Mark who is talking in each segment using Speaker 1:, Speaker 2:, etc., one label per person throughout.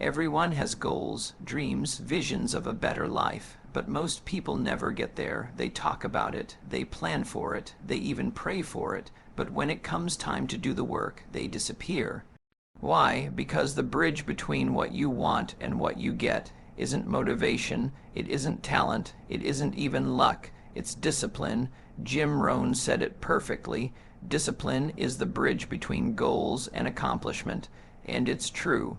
Speaker 1: Everyone has goals, dreams, visions of a better life, but most people never get there. They talk about it, they plan for it, they even pray for it, but when it comes time to do the work, they disappear. Why? Because the bridge between what you want and what you get isn't motivation, it isn't talent, it isn't even luck, it's discipline. Jim Rohn said it perfectly. Discipline is the bridge between goals and accomplishment, and it's true.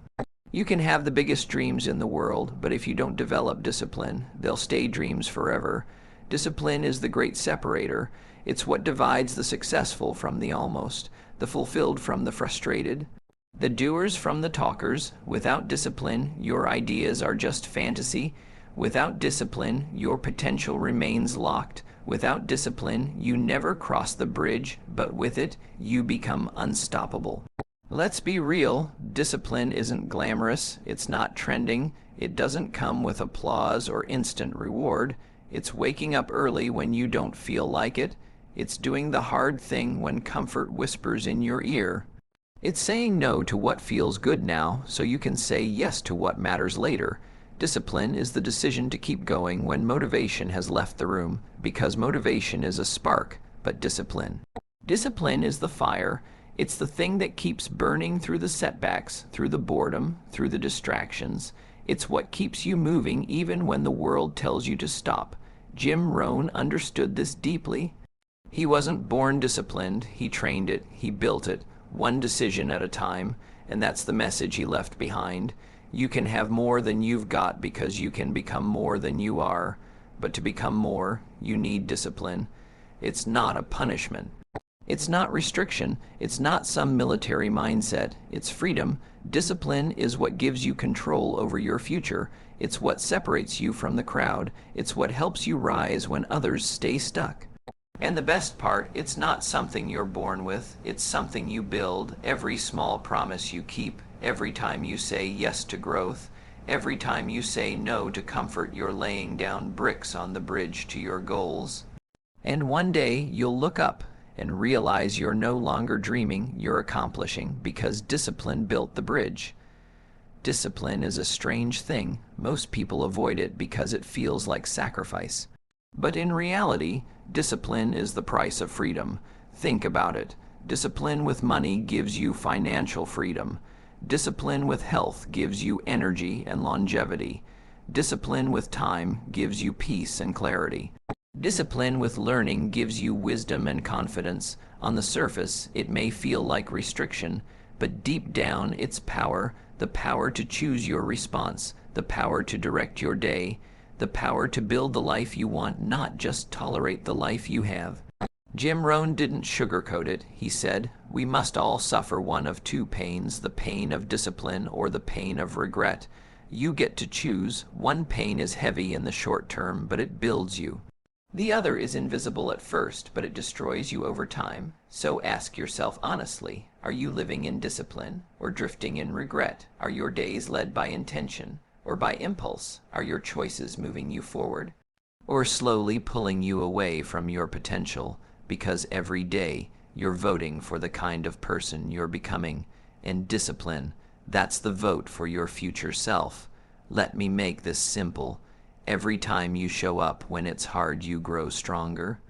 Speaker 1: You can have the biggest dreams in the world, but if you don't develop discipline, they'll stay dreams forever. Discipline is the great separator. It's what divides the successful from the almost, the fulfilled from the frustrated, the doers from the talkers. Without discipline, your ideas are just fantasy. Without discipline, your potential remains locked. Without discipline, you never cross the bridge, but with it, you become unstoppable. Let's be real, discipline isn't glamorous, it's not trending, it doesn't come with applause or instant reward. It's waking up early when you don't feel like it. It's doing the hard thing when comfort whispers in your ear. It's saying no to what feels good now so you can say yes to what matters later. Discipline is the decision to keep going when motivation has left the room, because motivation is a spark, but discipline is the fire. It's the thing that keeps burning through the setbacks, through the boredom, through the distractions. It's what keeps you moving even when the world tells you to stop. Jim Rohn understood this deeply. He wasn't born disciplined, he trained it, he built it, one decision at a time, and that's the message he left behind. You can have more than you've got because you can become more than you are. But to become more, you need discipline. It's not a punishment. It's not restriction. It's not some military mindset. It's freedom. Discipline is what gives you control over your future. It's what separates you from the crowd. It's what helps you rise when others stay stuck. And the best part, it's not something you're born with. It's something you build. Every small promise you keep, every time you say yes to growth, every time you say no to comfort, you're laying down bricks on the bridge to your goals. And one day you'll look up and realize you're no longer dreaming, you're accomplishing, because discipline built the bridge. Discipline is a strange thing. Most people avoid it because it feels like sacrifice. But in reality, discipline is the price of freedom. Think about it. Discipline with money gives you financial freedom. Discipline with health gives you energy and longevity. Discipline with time gives you peace and clarity. Discipline with learning gives you wisdom and confidence. On the surface, it may feel like restriction, but deep down, it's power, the power to choose your response, the power to direct your day, the power to build the life you want, not just tolerate the life you have. Jim Rohn didn't sugarcoat it. He said, "We must all suffer one of two pains, the pain of discipline or the pain of regret. You get to choose. One pain is heavy in the short term, but it builds you. The other is invisible at first, but it destroys you over time. So ask yourself honestly, are you living in discipline or drifting in regret? Are your days led by intention or by impulse? Are your choices moving you forward or slowly pulling you away from your potential? Because every day you're voting for the kind of person you're becoming. And discipline, that's the vote for your future self. Let me make this simple. Every time you show up when it's hard, you grow stronger.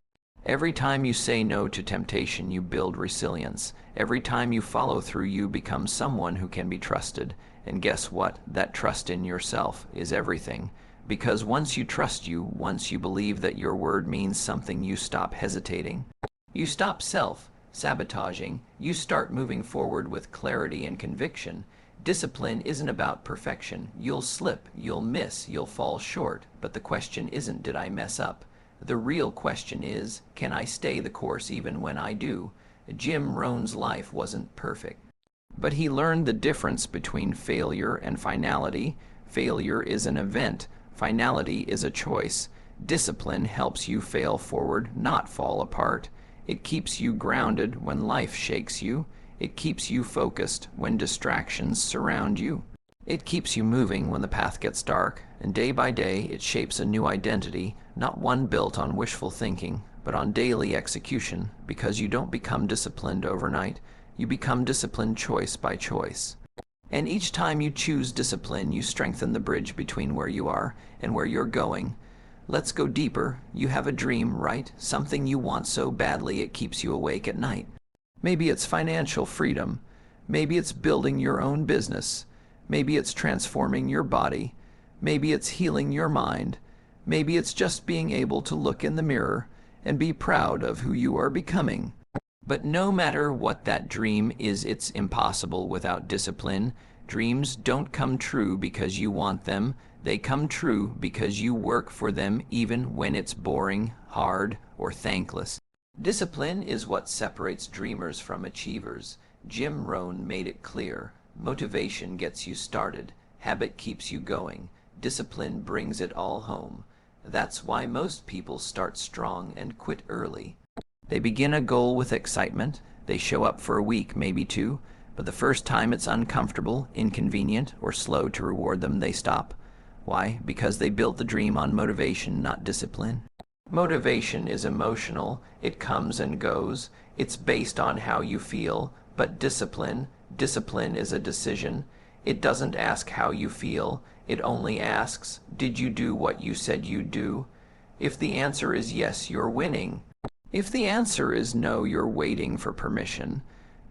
Speaker 1: Every time you say no to temptation, you build resilience. Every time you follow through, you become someone who can be trusted. And guess what? That trust in yourself is everything. Because once you trust you, once you believe that your word means something, you stop hesitating. You stop self-sabotaging. You start moving forward with clarity and conviction. Discipline isn't about perfection. You'll slip, you'll miss, you'll fall short. But the question isn't, did I mess up? The real question is, can I stay the course even when I do? Jim Rohn's life wasn't perfect, but he learned the difference between failure and finality. Failure is an event. Finality is a choice. Discipline helps you fail forward, not fall apart. It keeps you grounded when life shakes you. It keeps you focused when distractions surround you. It keeps you moving when the path gets dark, and day by day it shapes a new identity, not one built on wishful thinking, but on daily execution, because you don't become disciplined overnight. You become disciplined choice by choice. And each time you choose discipline, you strengthen the bridge between where you are and where you're going. Let's go deeper. You have a dream, right? Something you want so badly it keeps you awake at night. Maybe it's financial freedom. Maybe it's building your own business. Maybe it's transforming your body. Maybe it's healing your mind. Maybe it's just being able to look in the mirror and be proud of who you are becoming. But no matter what that dream is, it's impossible without discipline. Dreams don't come true because you want them. They come true because you work for them even when it's boring, hard, or thankless. Discipline is what separates dreamers from achievers. Jim Rohn made it clear. Motivation gets you started. Habit keeps you going. Discipline brings it all home. That's why most people start strong and quit early. They begin a goal with excitement. They show up for a week, maybe two, but the first time it's uncomfortable, inconvenient, or slow to reward them, they stop. Why? Because they built the dream on motivation, not discipline. Motivation is emotional. It comes and goes. It's based on how you feel. But discipline is a decision. It doesn't ask how you feel. It only asks, did you do what you said you'd do? If the answer is yes, you're winning. If the answer is no, you're waiting for permission.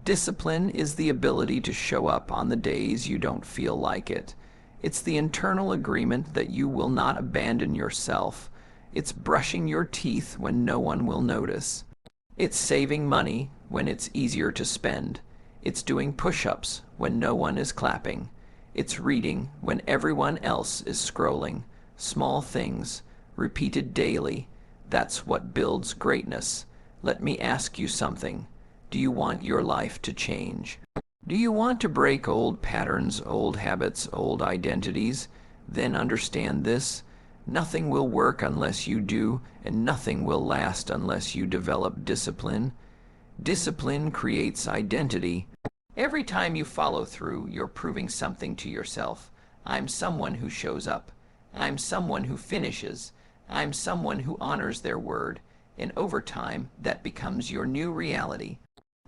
Speaker 1: Discipline is the ability to show up on the days you don't feel like it. It's the internal agreement that you will not abandon yourself. It's brushing your teeth when no one will notice. It's saving money when it's easier to spend. It's doing push-ups when no one is clapping. It's reading when everyone else is scrolling. Small things, repeated daily. That's what builds greatness. Let me ask you something. Do you want your life to change? Do you want to break old patterns, old habits, old identities? Then understand this. Nothing will work unless you do, and nothing will last unless you develop discipline. Discipline creates identity. Every time you follow through, you're proving something to yourself. I'm someone who shows up. I'm someone who finishes. I'm someone who honors their word. And over time, that becomes your new reality.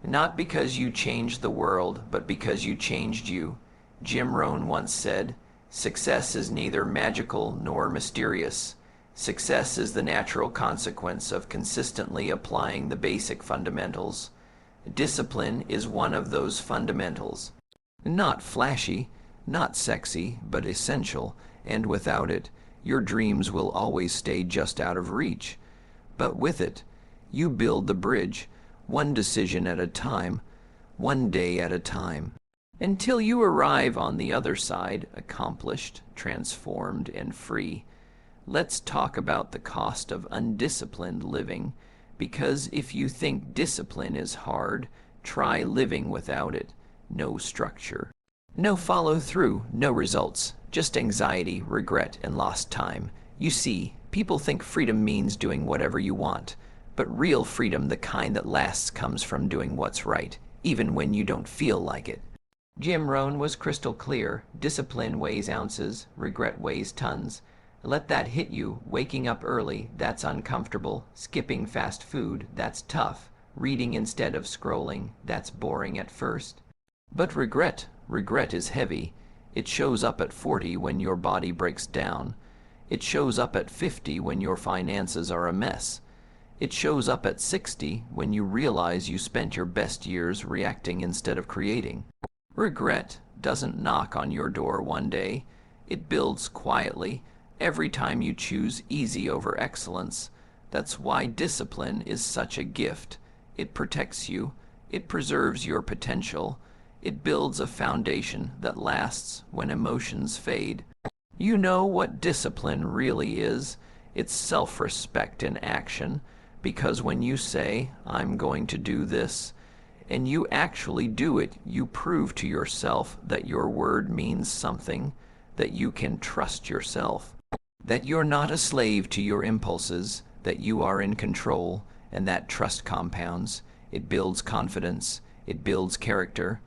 Speaker 1: Not because you changed the world, but because you changed you. Jim Rohn once said, "Success is neither magical nor mysterious. Success is the natural consequence of consistently applying the basic fundamentals." Discipline is one of those fundamentals. Not flashy, not sexy, but essential, and without it, your dreams will always stay just out of reach. But with it, you build the bridge, one decision at a time, one day at a time, until you arrive on the other side, accomplished, transformed, and free. Let's talk about the cost of undisciplined living, because if you think discipline is hard, try living without it. No structure. No follow-through, no results, just anxiety, regret, and lost time. You see, people think freedom means doing whatever you want, but real freedom, the kind that lasts, comes from doing what's right, even when you don't feel like it. Jim Rohn was crystal clear. Discipline weighs ounces, regret weighs tons. Let that hit you. Waking up early, that's uncomfortable. Skipping fast food, that's tough. Reading instead of scrolling, that's boring at first. But regret is heavy. It shows up at 40 when your body breaks down. It shows up at 50 when your finances are a mess. It shows up at 60 when you realize you spent your best years reacting instead of creating. Regret doesn't knock on your door one day. It builds quietly every time you choose easy over excellence. That's why discipline is such a gift. It protects you. It preserves your potential. It builds a foundation that lasts when emotions fade. You know what discipline really is? It's self-respect in action. Because when you say, "I'm going to do this," and you actually do it, you prove to yourself that your word means something, that you can trust yourself, that you're not a slave to your impulses, that you are in control, and that trust compounds. It builds confidence. It builds character.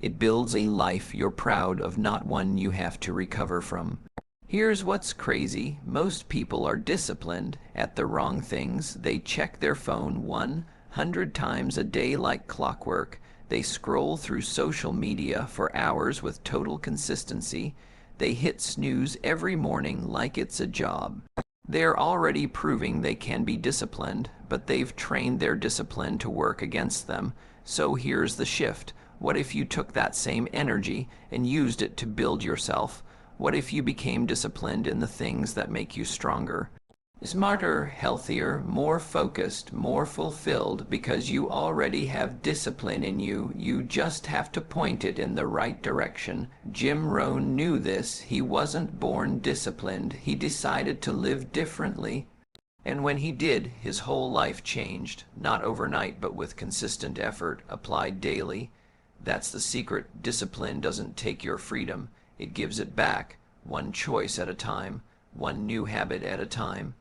Speaker 1: It builds a life you're proud of, not one you have to recover from. Here's what's crazy. Most people are disciplined at the wrong things. They check their phone 100 times a day like clockwork. They scroll through social media for hours with total consistency. They hit snooze every morning like it's a job. They're already proving they can be disciplined, but they've trained their discipline to work against them. So here's the shift. What if you took that same energy and used it to build yourself? What if you became disciplined in the things that make you stronger? Smarter, healthier, more focused, more fulfilled, because you already have discipline in you. You just have to point it in the right direction. Jim Rohn knew this. He wasn't born disciplined. He decided to live differently. And when he did, his whole life changed. Not overnight, but with consistent effort, applied daily. That's the secret. Discipline doesn't take your freedom. It gives it back, one choice at a time, one new habit at a time.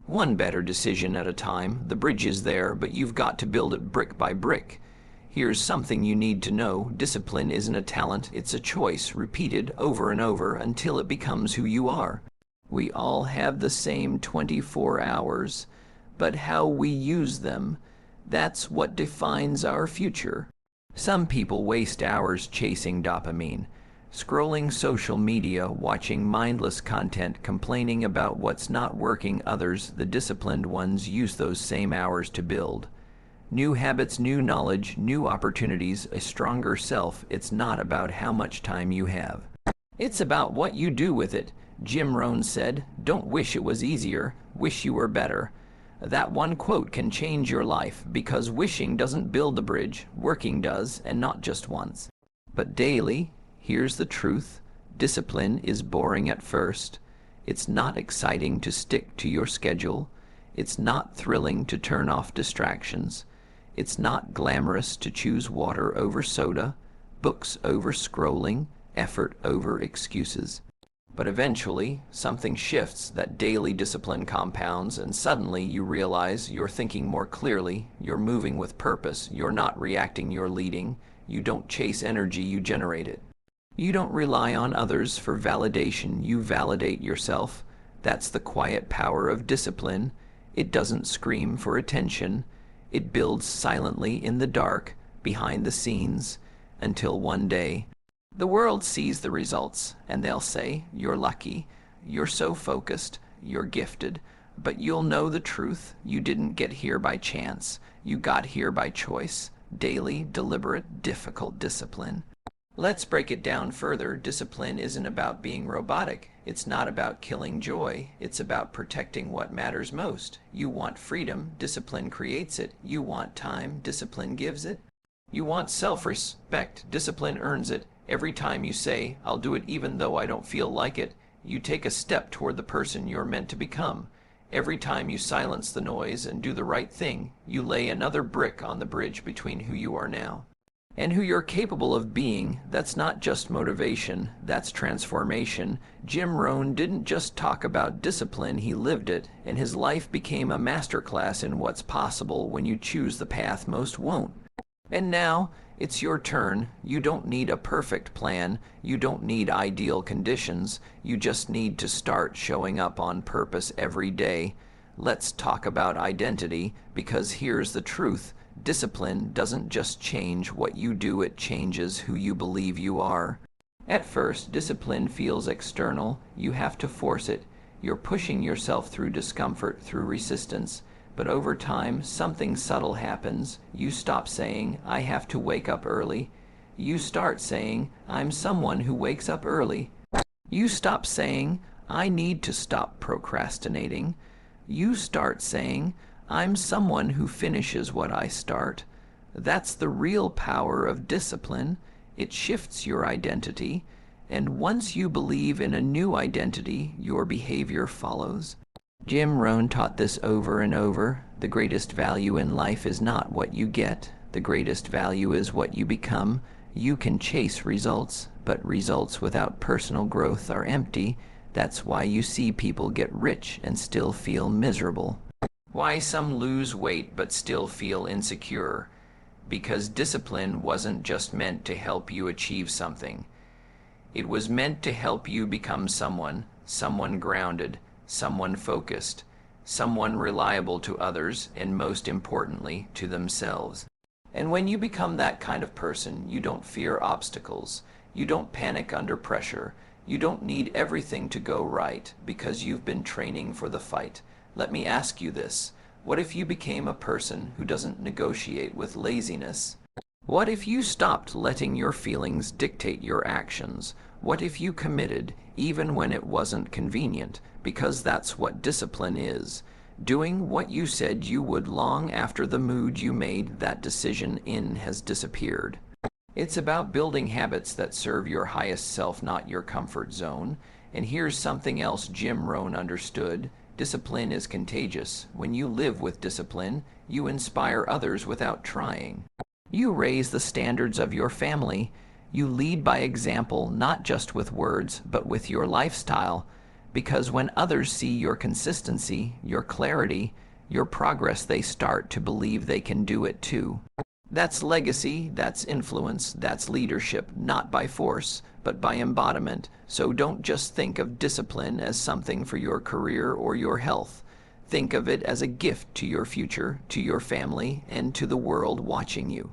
Speaker 1: One better decision at a time. The bridge is there, but you've got to build it brick by brick. Here's something you need to know. Discipline isn't a talent, it's a choice, repeated over and over until it becomes who you are. We all have the same 24 hours, but how we use them, that's what defines our future. Some people waste hours chasing dopamine, scrolling social media, watching mindless content, complaining about what's not working. Others, the disciplined ones, use those same hours to build new habits, new knowledge, new opportunities, a stronger self. It's not about how much time you have. It's about what you do with it. Jim Rohn said, "Don't wish it was easier, wish you were better." That one quote can change your life, because wishing doesn't build the bridge, working does, and not just once, but daily. Here's the truth. Discipline is boring at first. It's not exciting to stick to your schedule. It's not thrilling to turn off distractions. It's not glamorous to choose water over soda, books over scrolling, effort over excuses. But eventually, something shifts. That daily discipline compounds, and suddenly you realize you're thinking more clearly, you're moving with purpose, you're not reacting, you're leading. You don't chase energy, you generate it. You don't rely on others for validation, you validate yourself. That's the quiet power of discipline. It doesn't scream for attention. It builds silently in the dark, behind the scenes, until one day the world sees the results, and they'll say, "You're lucky, you're so focused, you're gifted." But you'll know the truth. You didn't get here by chance. You got here by choice, daily, deliberate, difficult discipline. Let's break it down further. Discipline isn't about being robotic. It's not about killing joy. It's about protecting what matters most. You want freedom, discipline creates it. You want time, discipline gives it. You want self-respect, discipline earns it. Every time you say, "I'll do it even though I don't feel like it," you take a step toward the person you're meant to become. Every time you silence the noise and do the right thing, you lay another brick on the bridge between who you are now and who you're capable of being. That's not just motivation, that's transformation. Jim Rohn didn't just talk about discipline, he lived it, and his life became a masterclass in what's possible when you choose the path most won't. And now, it's your turn. You don't need a perfect plan. You don't need ideal conditions. You just need to start showing up on purpose every day. Let's talk about identity, because here's the truth. Discipline doesn't just change what you do, it changes who you believe you are. At first, discipline feels external. You have to force it. You're pushing yourself through discomfort, through resistance. But over time, something subtle happens. You stop saying, "I have to wake up early." You start saying, "I'm someone who wakes up early." You stop saying, "I need to stop procrastinating." You start saying, "I'm someone who finishes what I start." That's the real power of discipline. It shifts your identity. And once you believe in a new identity, your behavior follows. Jim Rohn taught this over and over. The greatest value in life is not what you get. The greatest value is what you become. You can chase results, but results without personal growth are empty. That's why you see people get rich and still feel miserable. Why some lose weight but still feel insecure. Because discipline wasn't just meant to help you achieve something. It was meant to help you become someone grounded, someone focused, someone reliable to others, and most importantly, to themselves. And when you become that kind of person, you don't fear obstacles. You don't panic under pressure. You don't need everything to go right because you've been training for the fight. Let me ask you this. What if you became a person who doesn't negotiate with laziness? What if you stopped letting your feelings dictate your actions? What if you committed even when it wasn't convenient? Because that's what discipline is. Doing what you said you would long after the mood you made that decision in has disappeared. It's about building habits that serve your highest self, not your comfort zone. And here's something else Jim Rohn understood. Discipline is contagious. When you live with discipline, you inspire others without trying. You raise the standards of your family. You lead by example, not just with words, but with your lifestyle. Because when others see your consistency, your clarity, your progress, they start to believe they can do it too. That's legacy, that's influence, that's leadership, not by force, but by embodiment. So don't just think of discipline as something for your career or your health. Think of it as a gift to your future, to your family, and to the world watching you.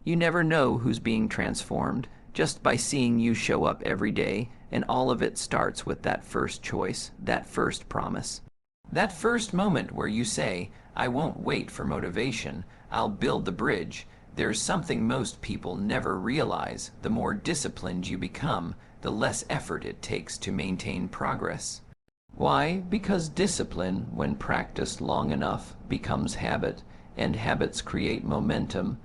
Speaker 1: You never know who's being transformed just by seeing you show up every day, and all of it starts with that first choice, that first promise. That first moment where you say, I won't wait for motivation, I'll build the bridge. There's something most people never realize. The more disciplined you become, the less effort it takes to maintain progress. Why? Because discipline, when practiced long enough, becomes habit, and habits create momentum.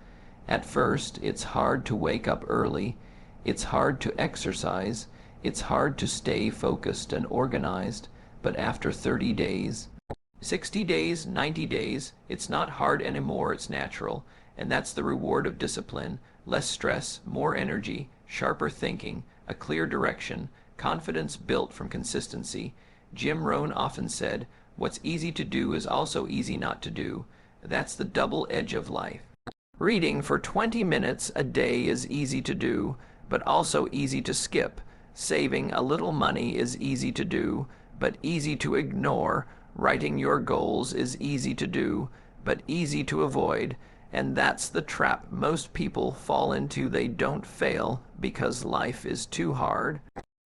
Speaker 1: At first, it's hard to wake up early, it's hard to exercise, it's hard to stay focused and organized, but after 30 days, 60 days, 90 days, it's not hard anymore, it's natural. And that's the reward of discipline. Less stress, more energy, sharper thinking, a clear direction, confidence built from consistency. Jim Rohn often said, what's easy to do is also easy not to do. That's the double edge of life. Reading for 20 minutes a day is easy to do, but also easy to skip. Saving a little money is easy to do, but easy to ignore. Writing your goals is easy to do, but easy to avoid. And that's the trap most people fall into. They don't fail because life is too hard.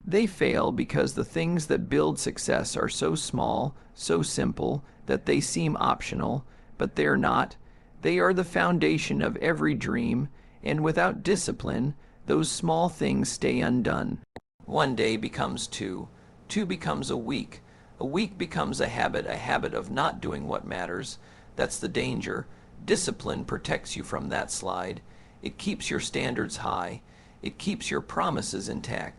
Speaker 1: They fail because the things that build success are so small, so simple, that they seem optional, but they're not. They are the foundation of every dream, and without discipline, those small things stay undone. One day becomes two becomes a week becomes a habit of not doing what matters. That's the danger. Discipline protects you from that slide. It keeps your standards high. It keeps your promises intact.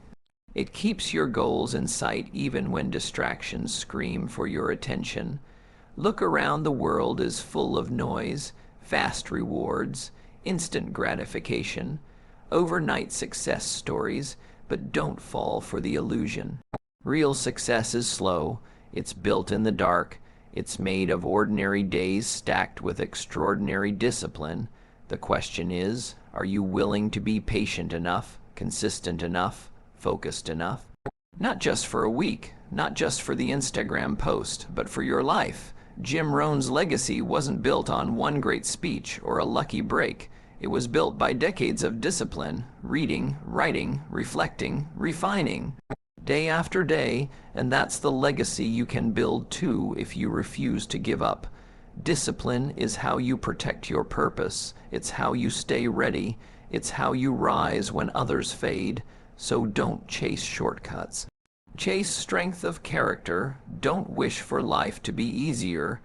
Speaker 1: It keeps your goals in sight even when distractions scream for your attention. Look around, the world is full of noise, fast rewards, instant gratification, overnight success stories, but don't fall for the illusion. Real success is slow. It's built in the dark. It's made of ordinary days stacked with extraordinary discipline. The question is, are you willing to be patient enough, consistent enough, focused enough? Not just for a week, not just for the Instagram post, but for your life. Jim Rohn's legacy wasn't built on one great speech or a lucky break. It was built by decades of discipline, reading, writing, reflecting, refining. Day after day, and that's the legacy you can build too if you refuse to give up. Discipline is how you protect your purpose. It's how you stay ready. It's how you rise when others fade. So don't chase shortcuts. Chase strength of character. Don't wish for life to be easier.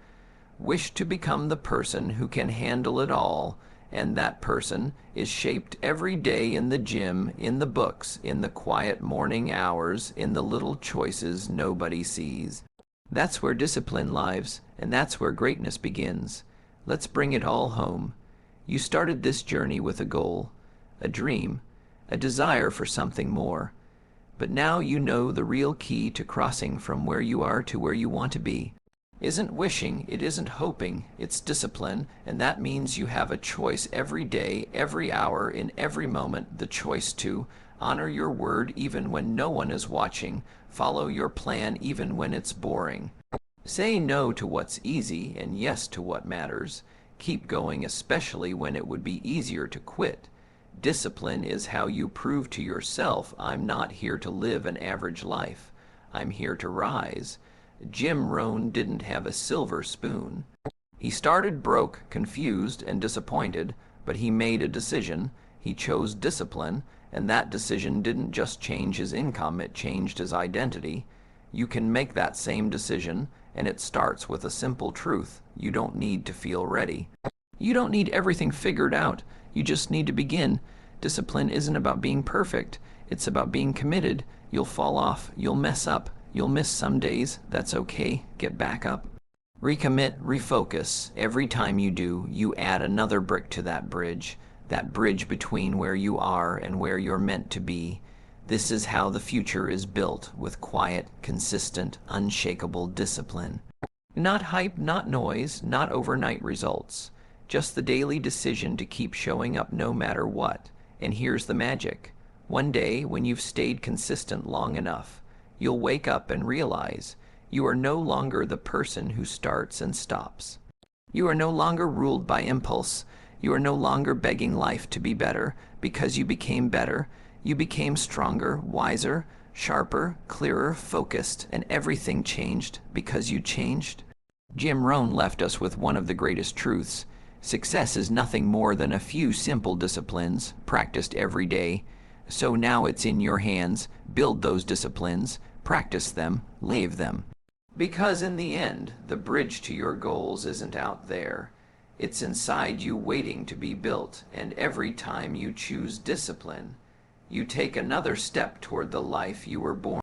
Speaker 1: Wish to become the person who can handle it all. And that person is shaped every day in the gym, in the books, in the quiet morning hours, in the little choices nobody sees. That's where discipline lives, and that's where greatness begins. Let's bring it all home. You started this journey with a goal, a dream, a desire for something more. But now you know the real key to crossing from where you are to where you want to be. Isn't wishing, it isn't hoping, it's discipline, and that means you have a choice every day, every hour, in every moment, the choice to honor your word even when no one is watching, follow your plan even when it's boring. Say no to what's easy and yes to what matters. Keep going, especially when it would be easier to quit. Discipline is how you prove to yourself, I'm not here to live an average life. I'm here to rise. Jim Rohn didn't have a silver spoon. He started broke, confused, and disappointed, but he made a decision. He chose discipline, and that decision didn't just change his income, it changed his identity. You can make that same decision, and it starts with a simple truth. You don't need to feel ready. You don't need everything figured out. You just need to begin. Discipline isn't about being perfect. It's about being committed. You'll fall off. You'll mess up. You'll miss some days. That's okay. Get back up. Recommit, refocus. Every time you do, you add another brick to that bridge between where you are and where you're meant to be. This is how the future is built, with quiet, consistent, unshakable discipline. Not hype, not noise, not overnight results. Just the daily decision to keep showing up no matter what. And here's the magic. One day, when you've stayed consistent long enough, you'll wake up and realize you are no longer the person who starts and stops. You are no longer ruled by impulse. You are no longer begging life to be better because you became better. You became stronger, wiser, sharper, clearer, focused, and everything changed because you changed. Jim Rohn left us with one of the greatest truths. Success is nothing more than a few simple disciplines practiced every day. So now it's in your hands. Build those disciplines, practice them, live them. Because in the end, the bridge to your goals isn't out there. It's inside you, waiting to be built. And every time you choose discipline, you take another step toward the life you were born